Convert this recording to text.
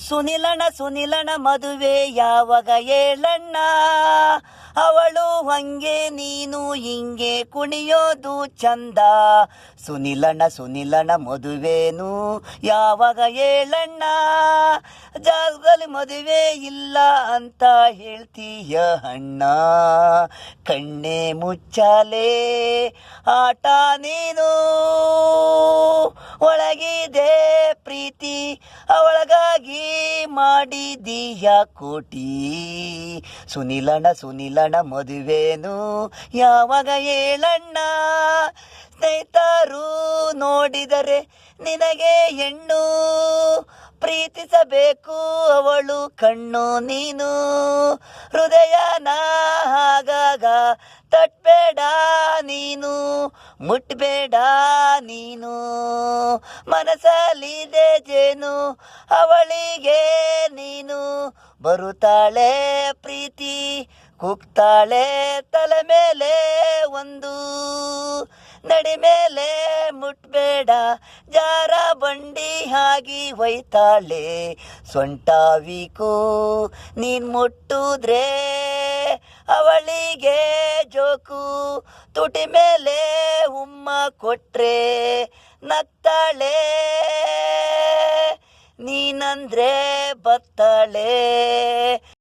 ಸುನಿಲನ ಮದುವೆ ಯಾವಾಗ ಹೇಳಣ್ಣ, ಅವಳು ಹಂಗೆ ನೀನು ಹಿಂಗೆ ಕುಣಿಯೋದು ಚಂದ. ಸುನಿಲನ ಮದುವೆನು ಯಾವಾಗ ಹೇಳಣ್ಣ, ಜಾಗದಲ್ಲಿ ಮದುವೆ ಇಲ್ಲ ಅಂತ ಹೇಳ್ತೀಯ ಅಣ್ಣ. ಕಣ್ಣೆ ಮುಚ್ಚಾಲೆ ಆಟ ನೀನು, ಒಳಗಿದೆ ಪ್ರೀತಿ ಅವಳಗಾಗಿ ಮಾಡಿದೀಯ ಕೋಟಿ. ಸುನಿಲನ ಮದುವೆನು ಯಾವಾಗ ಹೇಳಣ್ಣ, ಸ್ನೇಹಿತರು ನೋಡಿದರೆ ನಿನಗೆ ಹೆಣ್ಣು, ಪ್ರೀತಿಸಬೇಕು ಅವಳು ಕಣ್ಣು ನೀನು. ಹೃದಯನ ಆಗಾಗ ತಟ್ಬೇಡ ನೀನು, ಮುಟ್ಬೇಡ ನೀನು. ಮನಸ್ಸಲ್ಲಿದೆ ಜೇನು ಅವಳಿಗೆ ನೀನು, ಬರುತ್ತಾಳೆ ಪ್ರೀತಿ ಕುಗ್ತಾಳೆ ತಲೆ ಮೇಲೆ ಒಂದು. ನಡಿ ಮೇಲೆ ಮುಟ್ಬೇಡ ಜಾರ ಬಂಡಿ ಆಗಿ ಒಯ್ತಾಳೆ ಸೊಂಟ ವೀಕು. ನೀನ್ ಮುಟ್ಟುದ್ರೆ ಅವಳಿಗೆ ಜೋಕು, ತುಟಿ ಮೇಲೆ ಉಮ್ಮ ಕೊಟ್ರೆ ನಗ್ತಾಳೆ, ನೀನಂದ್ರೆ ಬತ್ತಾಳೆ.